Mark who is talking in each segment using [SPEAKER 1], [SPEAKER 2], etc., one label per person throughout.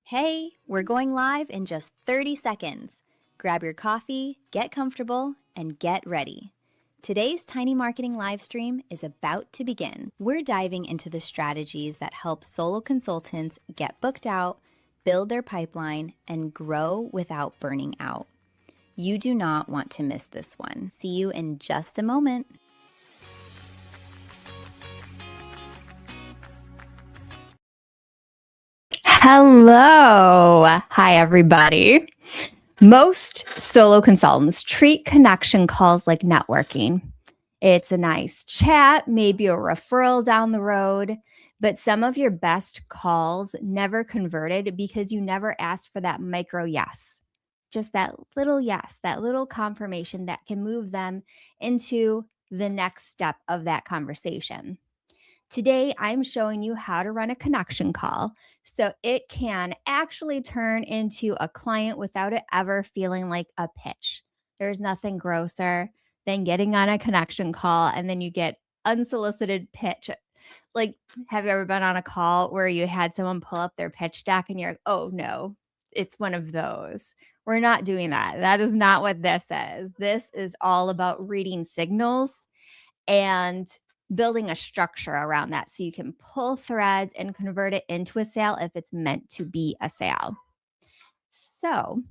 [SPEAKER 1] Hey, we're going live in just 30 seconds. Grab your coffee, get comfortable, and get ready. Today's Tiny Marketing live stream is about to begin. We're diving into the strategies that help solo consultants get booked out, build their pipeline, and grow without burning out. You do not want to miss this one. See you in just a moment. Hello. Hi, everybody. Most solo consultants treat connection calls like networking. It's a nice chat, maybe a referral down the road, but some of your best calls never converted because you never asked for that micro yes. Just that little yes, that little confirmation that can move them into the next step of that conversation. Today, I'm showing you how to run a connection call so it can actually turn into a client without it ever feeling like a pitch. There's nothing grosser than getting on a connection call and then you get unsolicited pitch. Like, have you ever been on a call where you had someone pull up their pitch deck and you're like, oh no, it's one of those? We're not doing that. That is not what this is. This is all about reading signals and building a structure around that so you can pull threads and convert it into a sale if it's meant to be a sale. So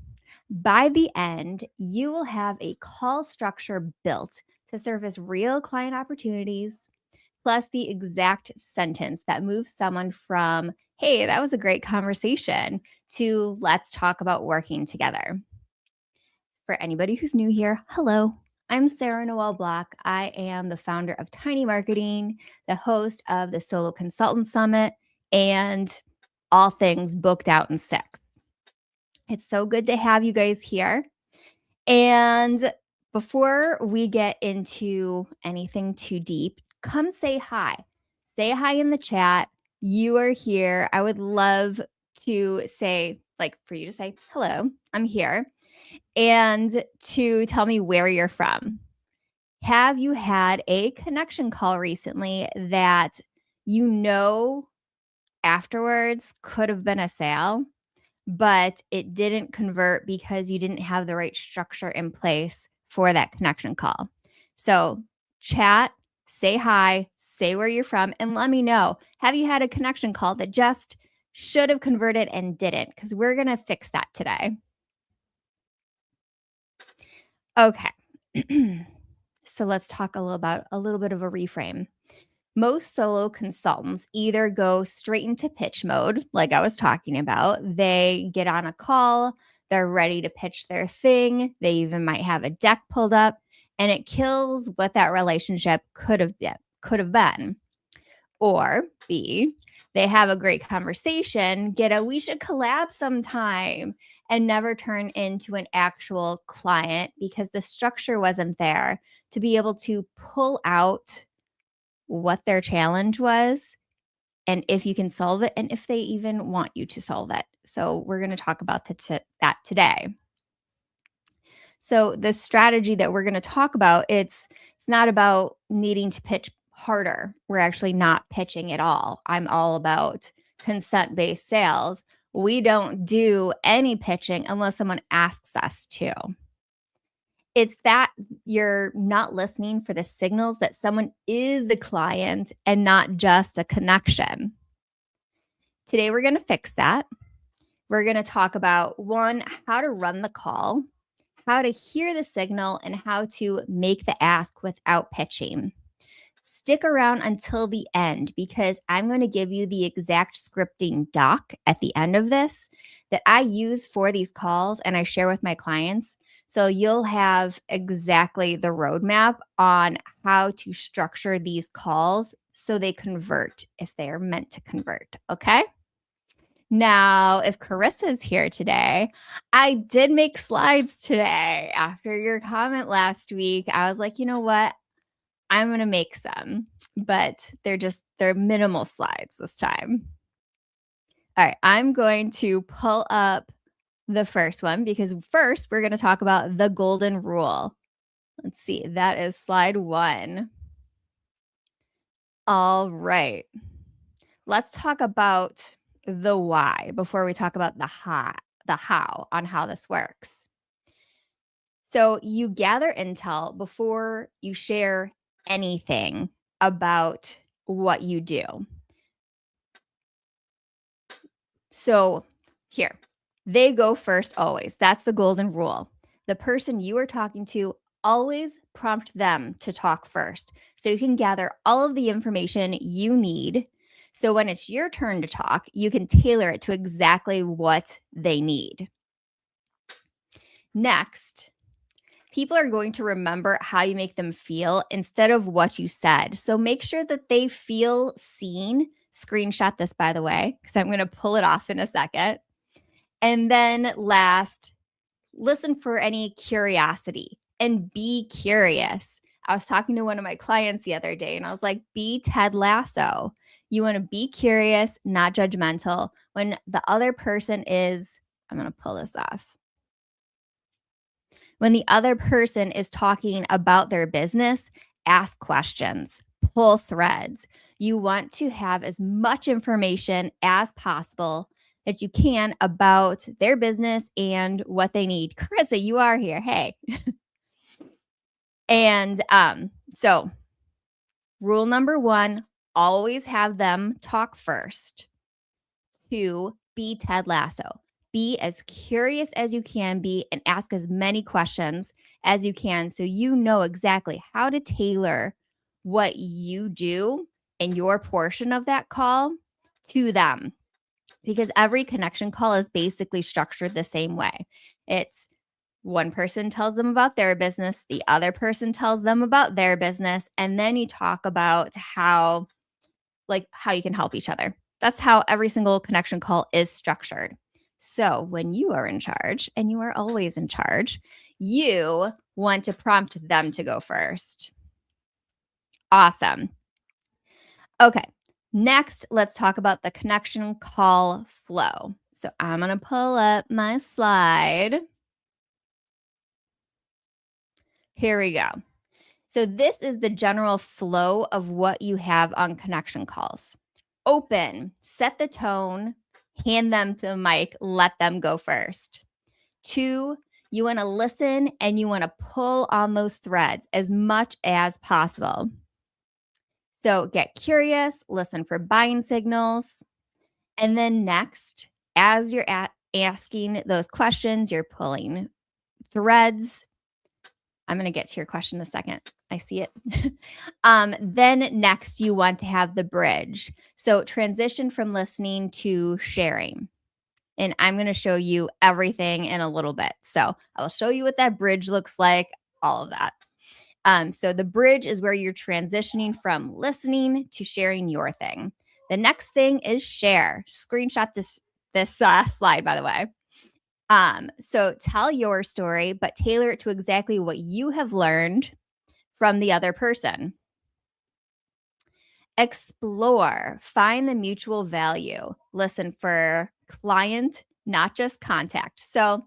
[SPEAKER 1] by the end, you will have a call structure built to surface real client opportunities, plus the exact sentence that moves someone from, hey, that was a great conversation, to let's talk about working together. For anybody who's new here, hello. I'm Sarah Noel Block. I am the founder of Tiny Marketing, the host of the Solo Consultant Summit, and all things booked out in 6. It's so good to have you guys here. And before we get into anything too deep, come say hi. Say hi in the chat. You are here. I would love to say, for you to say, hello, I'm here, and to tell me where you're from. Have you had a connection call recently that you know afterwards could have been a sale, but it didn't convert because you didn't have the right structure in place for that connection call? So chat, say hi, say where you're from, and let me know. Have you had a connection call that just should have converted and didn't? Because we're going to fix that today. Okay. So let's talk a little bit of a reframe. Most solo consultants either go straight into pitch mode, like I was talking about. They get on a call, they're ready to pitch their thing. They even might have a deck pulled up, and it kills what that relationship could have been. Or B, they have a great conversation, get a we should collab sometime, and never turn into an actual client because the structure wasn't there to be able to pull out what their challenge was and if you can solve it and if they even want you to solve it. So we're going to talk about that today. So the strategy that we're going to talk about, it's not about needing to pitch harder. We're actually not pitching at all. I'm all about consent-based sales. We don't do any pitching unless someone asks us to. It's that you're not listening for the signals that someone is a client and not just a connection. Today, we're going to fix that. We're going to talk about, 1, how to run the call, how to hear the signal, and how to make the ask without pitching. Stick around until the end because I'm going to give you the exact scripting doc at the end of this that I use for these calls and I share with my clients. So you'll have exactly the roadmap on how to structure these calls so they convert if they are meant to convert. Okay. Now, if Carissa's here today, I did make slides today. After your comment last week, I was like, you know what? I'm going to make some, but they're minimal slides this time. All right. I'm going to pull up the first one because first we're going to talk about the golden rule. Let's see. That is slide 1. All right. Let's talk about the why before we talk about the how on how this works. So you gather intel before you share anything about what you do. So here, they go first always. That's the golden rule. The person you are talking to, always prompt them to talk first so you can gather all of the information you need. So when it's your turn to talk, you can tailor it to exactly what they need. Next, people are going to remember how you make them feel instead of what you said. So make sure that they feel seen. Screenshot this, by the way, because I'm going to pull it off in a second. And then last, listen for any curiosity and be curious. I was talking to one of my clients the other day and I was like, be Ted Lasso. You want to be curious, not judgmental. When the other person is, I'm going to pull this off. When the other person is talking about their business, ask questions, pull threads. You want to have as much information as possible that you can about their business and what they need. Carissa, you are here. Hey. And so rule number 1, always have them talk first. 2, be Ted Lasso. Be as curious as you can be and ask as many questions as you can so you know exactly how to tailor what you do in your portion of that call to them. Because every connection call is basically structured the same way. It's one person tells them about their business, the other person tells them about their business, and then you talk about how you can help each other. That's how every single connection call is structured. So when you are in charge, and you are always in charge, you want to prompt them to go first. Awesome. Okay. Next, let's talk about the connection call flow. So I'm going to pull up my slide. Here we go. So this is the general flow of what you have on connection calls. Open, set the tone, hand them to the mic, let them go first. 2, you want to listen and you want to pull on those threads as much as possible. So get curious, listen for buying signals. And then next, as you're asking those questions, you're pulling threads. I'm going to get to your question in a second. I see it. Then next, you want to have the bridge. So transition from listening to sharing. And I'm going to show you everything in a little bit. So I'll show you what that bridge looks like, all of that. So the bridge is where you're transitioning from listening to sharing your thing. The next thing is share. Screenshot this slide, by the way. So tell your story, but tailor it to exactly what you have learned from the other person. Explore, find the mutual value. Listen for client, not just contact. So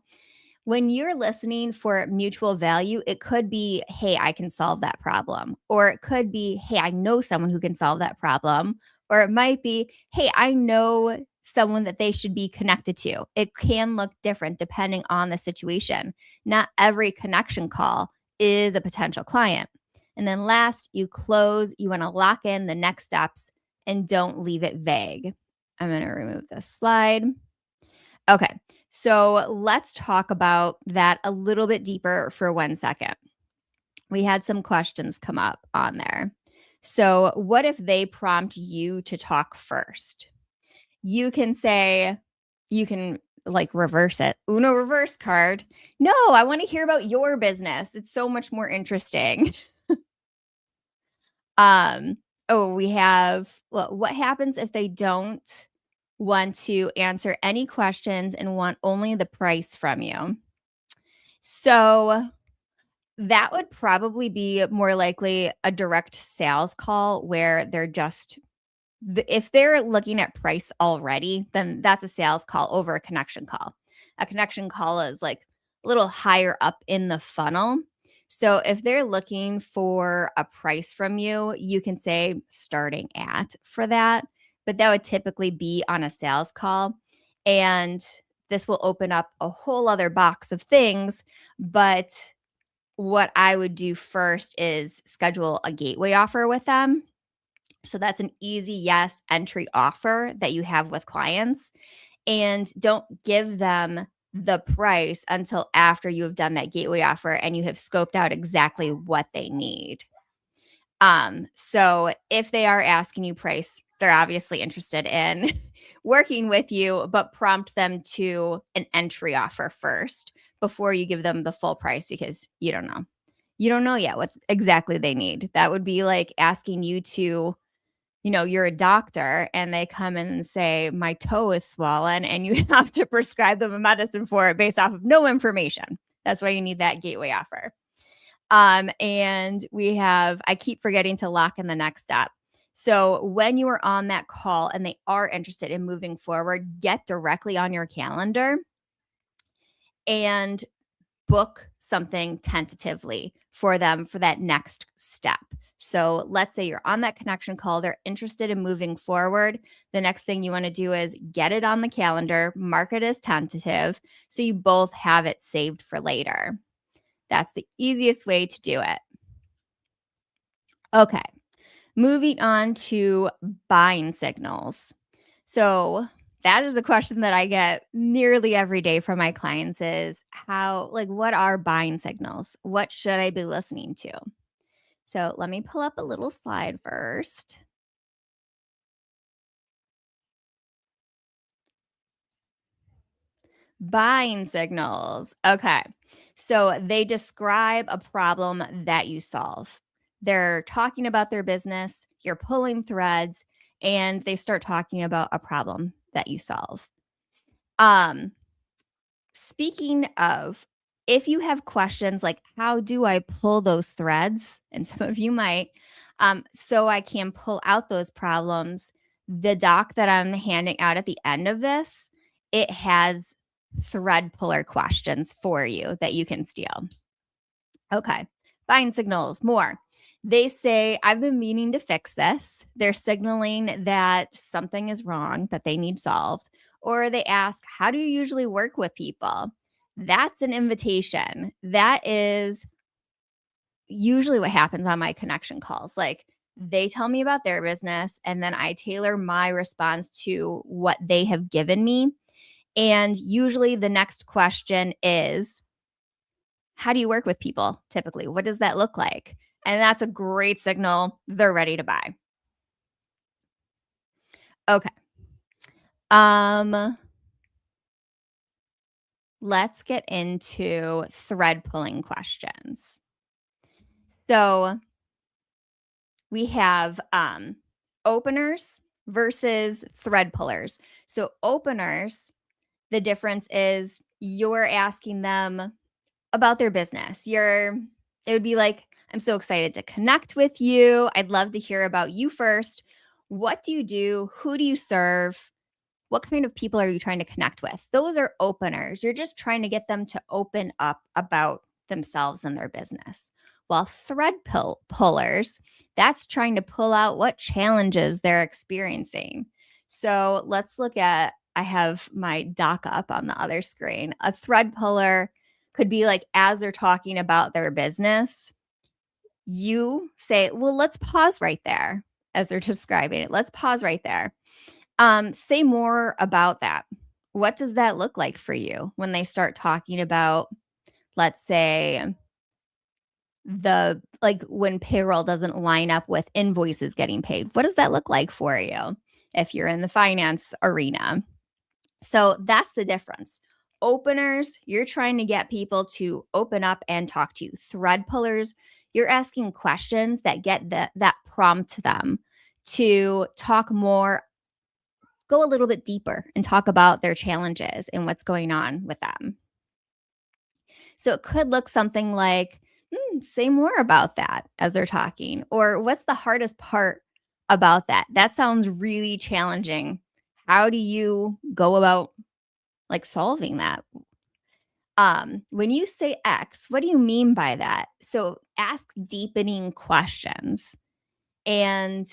[SPEAKER 1] when you're listening for mutual value, it could be, hey, I can solve that problem. Or it could be, hey, I know someone who can solve that problem. Or it might be, hey, I know someone that they should be connected to. It can look different depending on the situation. Not every connection call is a potential client. And then last, you close, you want to lock in the next steps and don't leave it vague. I'm going to remove this slide. Okay, so let's talk about that a little bit deeper for 1 second. We had some questions come up on there. So what if they prompt you to talk first? You can say, reverse it. Uno reverse card. No, I want to hear about your business. It's so much more interesting. We have, what happens if they don't want to answer any questions and want only the price from you? So that would probably be more likely a direct sales call where they're just, if they're looking at price already, then that's a sales call over a connection call. A connection call is like a little higher up in the funnel. So if they're looking for a price from you, you can say starting at for that. but that would typically be on a sales call. And this will open up a whole other box of things. But what I would do first is schedule a gateway offer with them. So that's an easy yes entry offer that you have with clients. And don't give them the price until after you have done that gateway offer and you have scoped out exactly what they need. So if they are asking you price, they're obviously interested in working with you, but prompt them to an entry offer first before you give them the full price because you don't know. You don't know yet what exactly they need. That would be like asking you to, you're a doctor and they come in and say, my toe is swollen, and you have to prescribe them a medicine for it based off of no information. That's why you need that gateway offer. And I keep forgetting to lock in the next step. So when you are on that call and they are interested in moving forward, get directly on your calendar and book something tentatively for them for that next step. So let's say you're on that connection call, they're interested in moving forward. The next thing you want to do is get it on the calendar, mark it as tentative, so you both have it saved for later. That's the easiest way to do it. Okay, moving on to buying signals. So that is a question that I get nearly every day from my clients is what are buying signals? What should I be listening to? So let me pull up a little slide first. Buying signals. Okay. So they describe a problem that you solve. They're talking about their business, you're pulling threads, and they start talking about a problem that you solve. Um, Speaking of, if you have questions like, how do I pull those threads? And some of you might, so I can pull out those problems. The doc that I'm handing out at the end of this, it has thread puller questions for you that you can steal. Okay. Buying signals, more. They say, I've been meaning to fix this. They're signaling that something is wrong, that they need solved. Or they ask, how do you usually work with people? That's an invitation. That is usually what happens on my connection calls. Like they tell me about their business, and then I tailor my response to what they have given me. And usually the next question is, how do you work with people typically? What does that look like? And that's a great signal. They're ready to buy. Okay. Let's get into thread pulling questions. So we have openers versus thread pullers. So openers, the difference is you're asking them about their business. It would be like, I'm so excited to connect with you. I'd love to hear about you first. What do you do? Who do you serve? What kind of people are you trying to connect with? Those are openers. You're just trying to get them to open up about themselves and their business. While pullers, that's trying to pull out what challenges they're experiencing. So let's look at, I have my doc up on the other screen. A thread puller could be like, as they're talking about their business, you say, well, let's pause right there as they're describing it. Let's pause right there. Say more about that. What does that look like for you when they start talking about, let's say, when payroll doesn't line up with invoices getting paid? What does that look like for you if you're in the finance arena? So that's the difference. Openers, you're trying to get people to open up and talk to you. Thread pullers, you're asking questions that get that prompt them to talk more, go a little bit deeper and talk about their challenges and what's going on with them. So it could look something like, say more about that as they're talking. Or what's the hardest part about that? That sounds really challenging. How do you go about solving that? When you say X, what do you mean by that? So ask deepening questions. And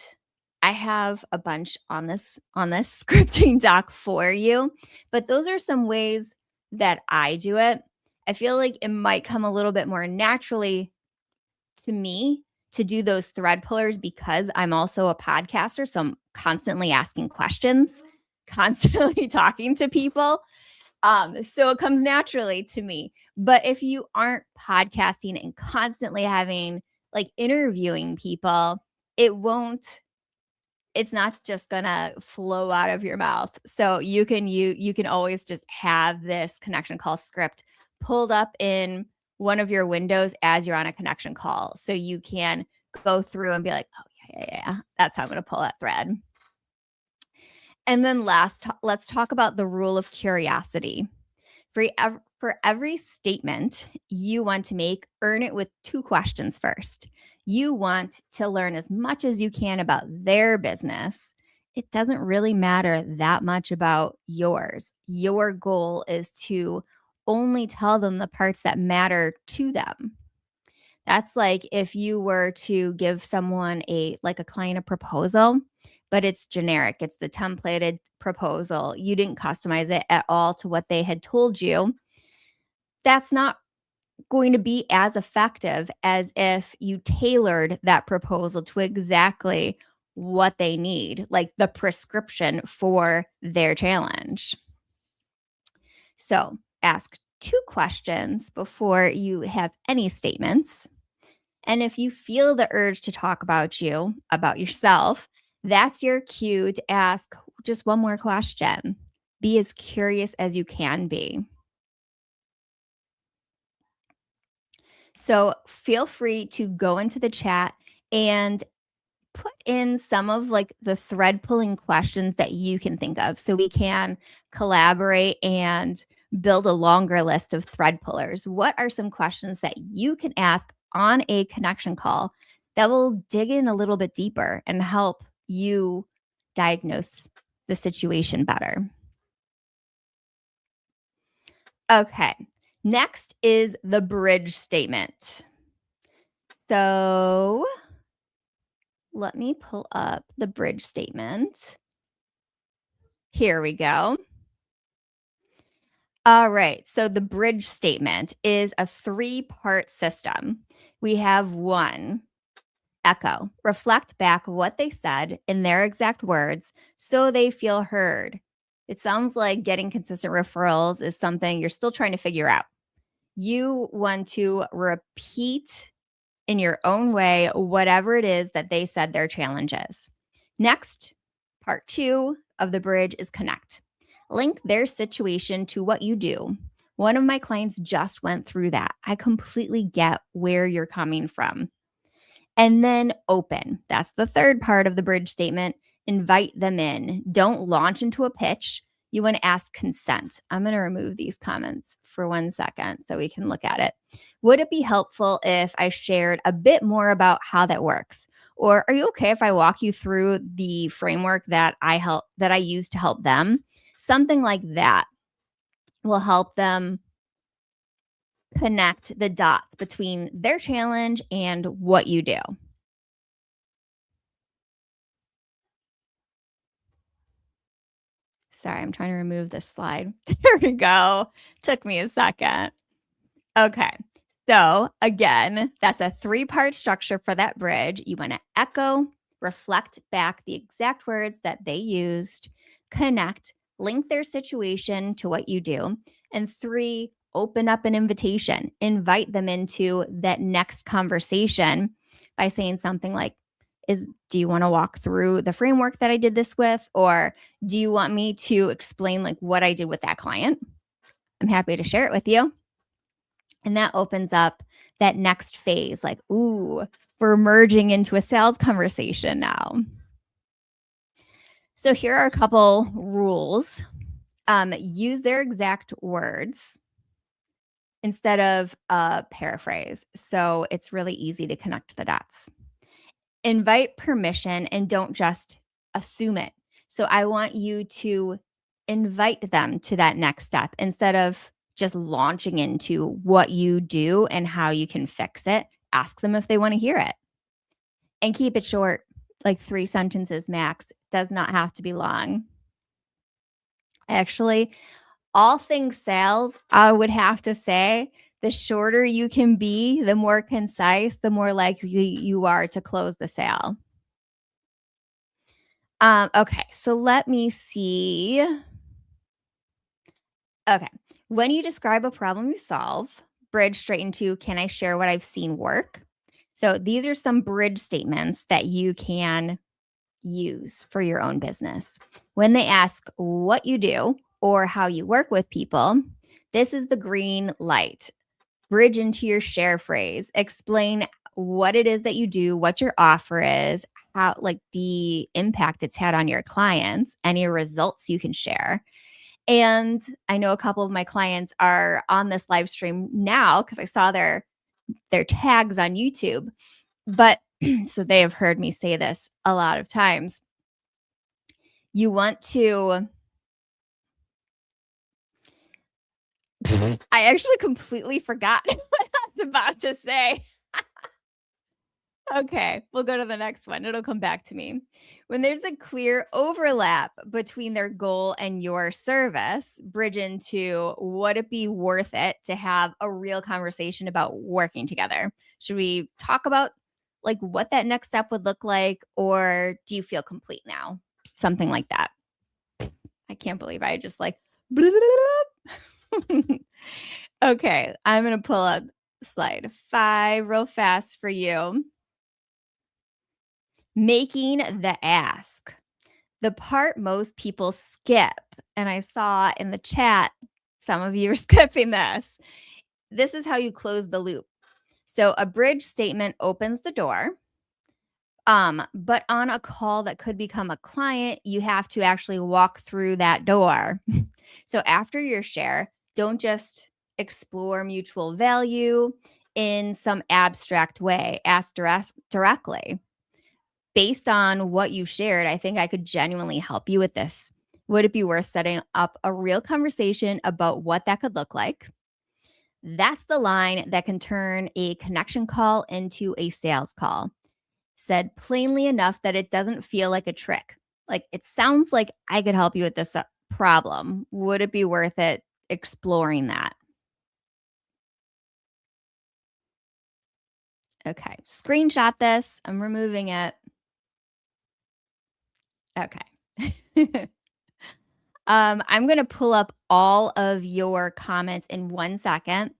[SPEAKER 1] I have a bunch on this scripting doc for you, but those are some ways that I do it. I feel like it might come a little bit more naturally to me to do those thread pullers because I'm also a podcaster, so I'm constantly asking questions, constantly talking to people. So it comes naturally to me. But if you aren't podcasting and constantly having like interviewing people, it won't it's not just gonna flow out of your mouth. So you can always just have this connection call script pulled up in one of your windows as you're on a connection call. So you can go through and be like, oh yeah. That's how I'm gonna pull that thread. And then let's talk about the rule of curiosity. For every statement you want to make, earn it with two questions first. You want to learn as much as you can about their business. It doesn't really matter that much about yours. Your goal is to only tell them the parts that matter to them. That's like if you were to give someone a client a proposal, but it's generic. It's the templated proposal. You didn't customize it at all to what they had told you. That's not going to be as effective as if you tailored that proposal to exactly what they need, like the prescription for their challenge. So, ask two questions before you have any statements. And if you feel the urge to talk about about yourself, that's your cue to ask just one more question. Be as curious as you can be. So feel free to go into the chat and put in some of like the thread pulling questions that you can think of so we can collaborate and build a longer list of thread pullers. What are some questions that you can ask on a connection call that will dig in a little bit deeper and help you diagnose the situation better? Okay. Next is the bridge statement. So let me pull up the bridge statement. Here we go. All right. So the bridge statement is a three-part system. We have one, echo, reflect back what they said in their exact words so they feel heard. It sounds like getting consistent referrals is something you're still trying to figure out. You want to repeat in your own way whatever it is that they said their challenge is. Next, part two of the bridge is connect. Link their situation to what you do. One of my clients just went through that. I completely get where you're coming from. And then open. That's the third part of the bridge statement. Invite them in. Don't launch into a pitch. You want to ask consent. I'm going to remove these comments for 1 second so we can look at it. Would it be helpful if I shared a bit more about how that works? Or are you okay if I walk you through the framework that I use to help them? Something like that will help them connect the dots between their challenge and what you do. Sorry, I'm trying to remove this slide. There we go. Took me a second. Okay. So, again, that's a three-part structure for that bridge. You want to echo, reflect back the exact words that they used, connect, link their situation to what you do, and three, open up an invitation. Invite them into that next conversation by saying something like, do you want to walk through the framework that I did this with? Or do you want me to explain like what I did with that client? I'm happy to share it with you. And that opens up that next phase, like, ooh, we're merging into a sales conversation now. So here are a couple rules. Use their exact words instead of a paraphrase. So it's really easy to connect the dots. Invite permission and don't just assume it. So I want you to invite them to that next step instead of just launching into what you do and how you can fix it. Ask them if they want to hear it and keep it short. like 3 sentences max. Does not have to be long. Actually, all things sales, I would have to say, the shorter you can be, the more concise, the more likely you are to close the sale. Okay, so let me see. Okay. When you describe a problem you solve, bridge straight into, can I share what I've seen work? So these are some bridge statements that you can use for your own business. When they ask what you do or how you work with people, this is the green light. Bridge into your share phrase. Explain what it is that you do, what your offer is, how, like, the impact it's had on your clients, any results you can share. And I know a couple of my clients are on this live stream now because I saw their tags on YouTube. But so they have heard me say this a lot of times. You want to I actually completely forgot what I was about to say. Okay, we'll go to the next one. It'll come back to me. When there's a clear overlap between their goal and your service, bridge into, would it be worth it to have a real conversation about working together? Should we talk about like what that next step would look like, or do you feel complete now? Something like that. I can't believe I just like Okay, I'm going to pull up slide 5 real fast for you. Making the ask. The part most people skip, and I saw in the chat some of you are skipping this. This is how you close the loop. So a bridge statement opens the door. But on a call that could become a client, you have to actually walk through that door. So after your share, don't just explore mutual value in some abstract way. Ask directly. Based on what you've shared, I think I could genuinely help you with this. Would it be worth setting up a real conversation about what that could look like? That's the line that can turn a connection call into a sales call. Said plainly enough that it doesn't feel like a trick. Like, it sounds like I could help you with this problem. Would it be worth it exploring that? Okay, screenshot this. I'm removing it. Okay. I'm going to pull up all of your comments in 1 second,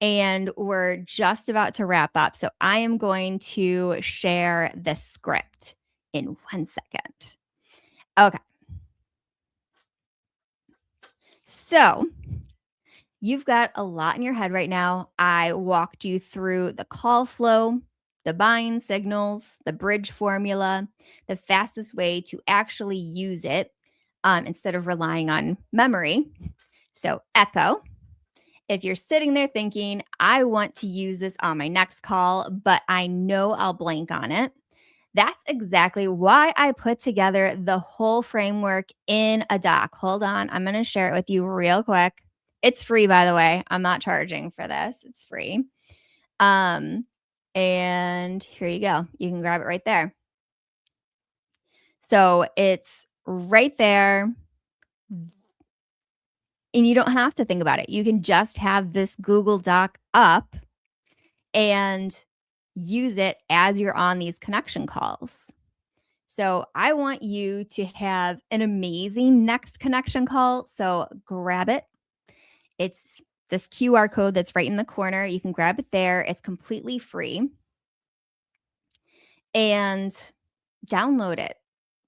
[SPEAKER 1] and we're just about to wrap up. So I am going to share the script in 1 second. Okay. So you've got a lot in your head right now. I walked you through the call flow, the buying signals, the bridge formula, the fastest way to actually use it instead of relying on memory. So, echo. If you're sitting there thinking, I want to use this on my next call, but I know I'll blank on it, that's exactly why I put together the whole framework in a doc. Hold on. I'm going to share it with you real quick. It's free, by the way. I'm not charging for this. It's free. And here you go. You can grab it right there. So it's right there. And you don't have to think about it. You can just have this Google Doc up and use it as you're on these connection calls. So I want you to have an amazing next connection call. So grab it. It's this QR code that's right in the corner. You can grab it there. It's completely free. And download it.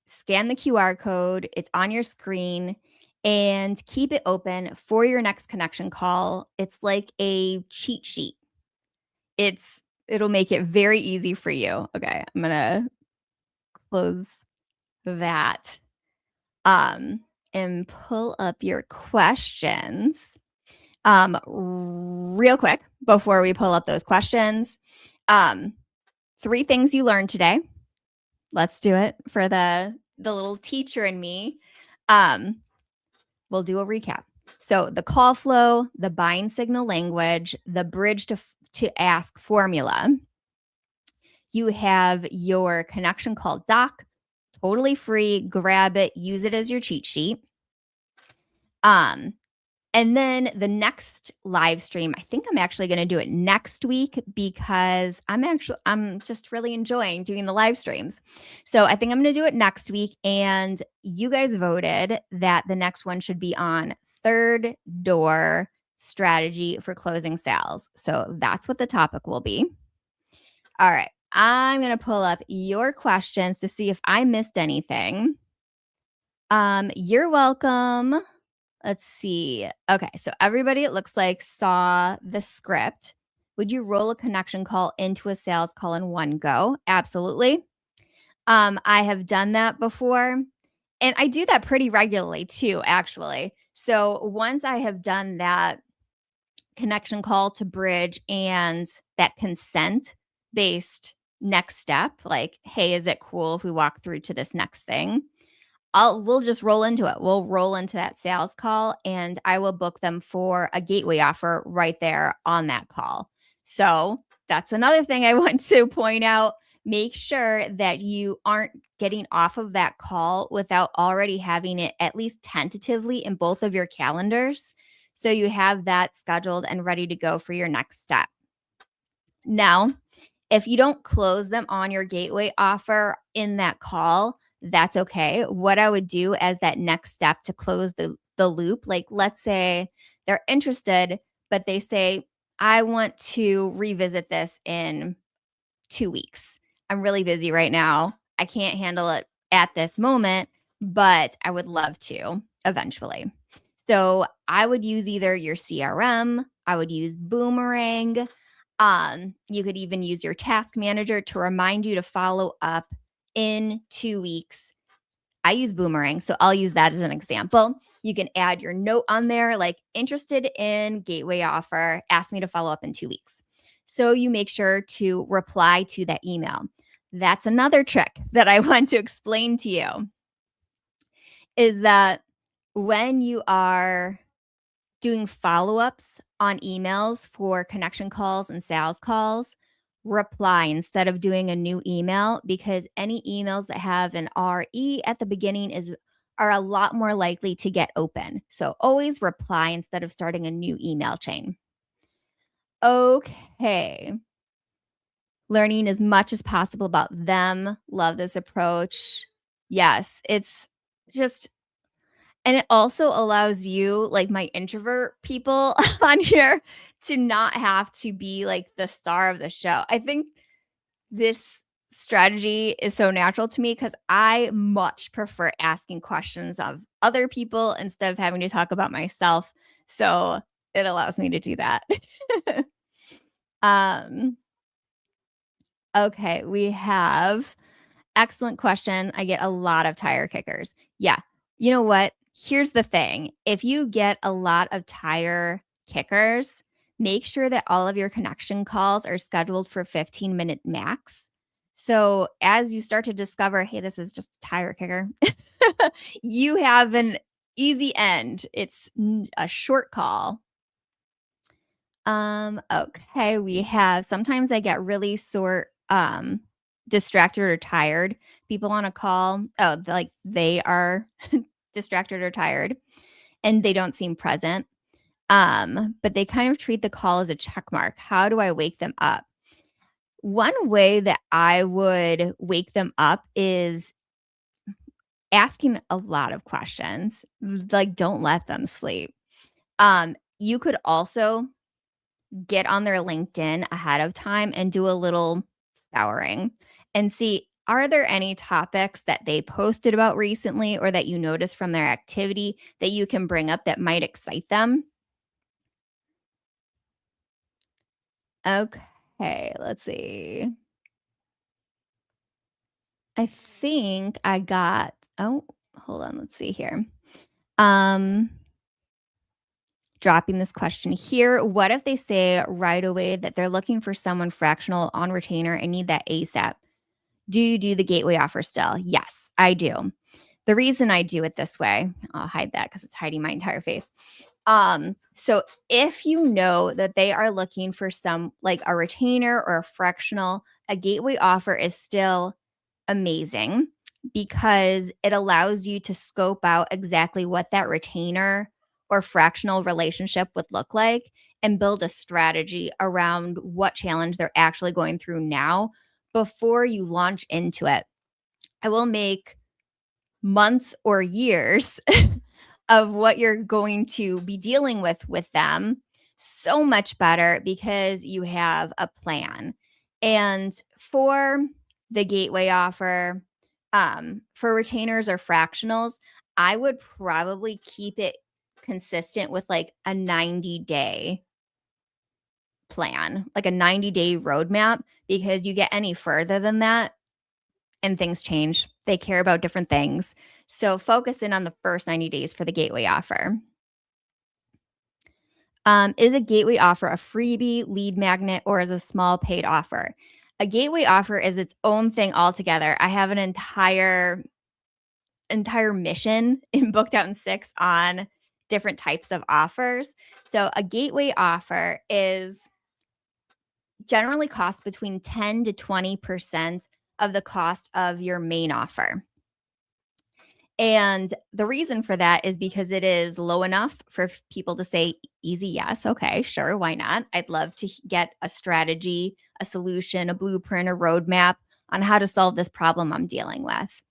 [SPEAKER 1] Scan the QR code. It's on your screen. And keep it open for your next connection call. It's like a cheat sheet. It'll make it very easy for you. Okay, I'm gonna close that and pull up your questions real quick before we pull up those questions. 3 things you learned today. Let's do it for the little teacher in me. We'll do a recap. So the call flow, the buying signal language, the bridge to ask formula. You have your connection call doc, totally free. Grab it, use it as your cheat sheet. And then the next live stream, I think I'm actually going to do it next week because I'm just really enjoying doing the live streams. So I think I'm going to do it next week. And you guys voted that the next one should be on third door strategy for closing sales. So that's what the topic will be. All right. I'm going to pull up your questions to see if I missed anything. You're welcome. Let's see. Okay, so everybody, it looks like, saw the script. Would you roll a connection call into a sales call in one go? Absolutely. I have done that before, and I do that pretty regularly too, actually. So once I have done that connection call to bridge and that consent based next step, like, hey, is it cool if we walk through to this next thing? We'll just roll into it. We'll roll into that sales call and I will book them for a gateway offer right there on that call. So that's another thing I want to point out. Make sure that you aren't getting off of that call without already having it at least tentatively in both of your calendars. So you have that scheduled and ready to go for your next step. Now, if you don't close them on your gateway offer in that call, that's okay. What I would do as that next step to close the loop, like let's say they're interested, but they say, I want to revisit this in 2 weeks. I'm really busy right now. I can't handle it at this moment, but I would love to eventually. So I would use either your CRM, I would use Boomerang. You could even use your task manager to remind you to follow up in 2 weeks. I use Boomerang, so I'll use that as an example. You can add your note on there, like interested in gateway offer, ask me to follow up in 2 weeks. So you make sure to reply to that email. That's another trick that I want to explain to you is that when you are doing follow-ups on emails for connection calls and sales calls, reply instead of doing a new email because any emails that have an RE at the beginning are a lot more likely to get open. So always reply instead of starting a new email chain. Okay. Learning as much as possible about them. Love this approach. Yes, it's just and it also allows you, like my introvert people on here, to not have to be like the star of the show. I think this strategy is so natural to me because I much prefer asking questions of other people instead of having to talk about myself. So it allows me to do that. um, okay, we have excellent question. I get a lot of tire kickers. Yeah. You know what? Here's the thing. If you get a lot of tire kickers, make sure that all of your connection calls are scheduled for 15-minute max. So as you start to discover, hey, this is just a tire kicker, you have an easy end. It's a short call. Okay, we have sometimes I get really distracted or tired. People on a call, like they are distracted or tired and they don't seem present. But they kind of treat the call as a check mark. How do I wake them up? One way that I would wake them up is asking a lot of questions. Like, don't let them sleep. You could also get on their LinkedIn ahead of time and do a little scouring and see, are there any topics that they posted about recently or that you noticed from their activity that you can bring up that might excite them? Okay, let's see. I think I got hold on, let's see here. Dropping this question here. What if they say right away that they're looking for someone fractional on retainer and need that ASAP? Do you do the gateway offer still? Yes, I do. The reason I do it this way, I'll hide that because it's hiding my entire face. So if you know that they are looking for some like a retainer or a fractional, a gateway offer is still amazing because it allows you to scope out exactly what that retainer or fractional relationship would look like and build a strategy around what challenge they're actually going through now before you launch into it. I will make months or years of what you're going to be dealing with them so much better because you have a plan. And for the gateway offer, for retainers or fractionals, I would probably keep it consistent with like a 90-day plan, like a 90-day roadmap, because you get any further than that and things change. They care about different things. So focus in on the first 90 days for the gateway offer. Is a gateway offer a freebie, lead magnet, or is a small paid offer? A gateway offer is its own thing altogether. I have an entire mission in Booked Out in 6 on different types of offers. So a gateway offer is generally costs between 10 to 20% of the cost of your main offer. And the reason for that is because it is low enough for people to say easy yes. Okay, sure, why not? I'd love to get a strategy, a solution, a blueprint, a roadmap on how to solve this problem I'm dealing with.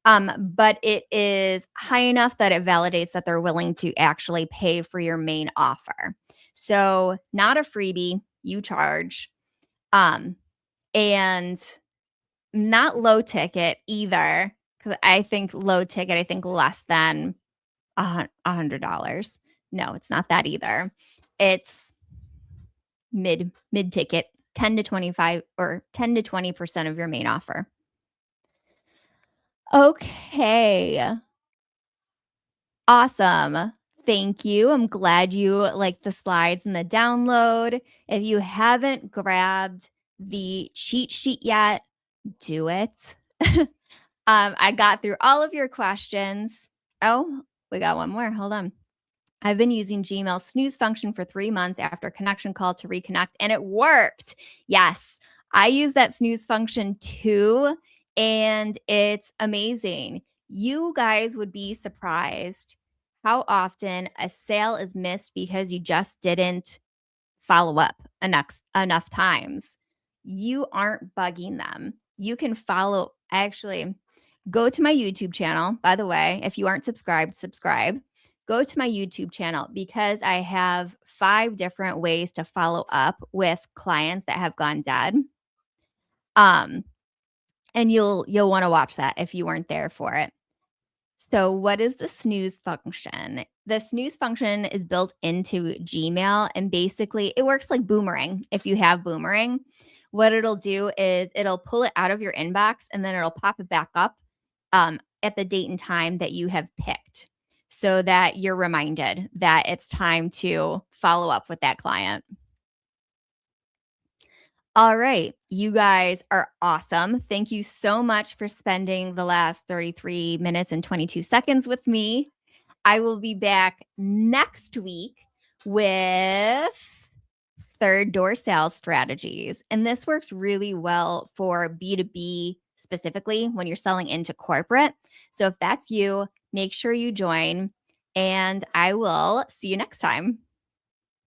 [SPEAKER 1] But it is high enough that it validates that they're willing to actually pay for your main offer. So, not a freebie, you charge. And not low ticket either, because I think low ticket, I think less than $100. No, it's not that either. It's mid ticket, 10 to 25 or 10 to 20% of your main offer. Okay. Awesome. Thank you. I'm glad you like the slides and the download. If you haven't grabbed the cheat sheet yet, do it. I got through all of your questions. Oh, we got one more. Hold on. I've been using Gmail snooze function for 3 months after connection call to reconnect, and it worked. Yes, I use that snooze function too, and it's amazing. You guys would be surprised how often a sale is missed because you just didn't follow up enough times. You aren't bugging them. You can follow. Actually, go to my YouTube channel. By the way, if you aren't subscribed, subscribe. Go to my YouTube channel because I have 5 different ways to follow up with clients that have gone dead. And you'll want to watch that if you weren't there for it. So, what is the snooze function? The snooze function is built into Gmail, and basically it works like Boomerang. If you have Boomerang, what it'll do is it'll pull it out of your inbox and then it'll pop it back up at the date and time that you have picked so that you're reminded that it's time to follow up with that client. All right. You guys are awesome. Thank you so much for spending the last 33 minutes and 22 seconds with me. I will be back next week with third door sales strategies. And this works really well for B2B specifically when you're selling into corporate. So if that's you, make sure you join, and I will see you next time.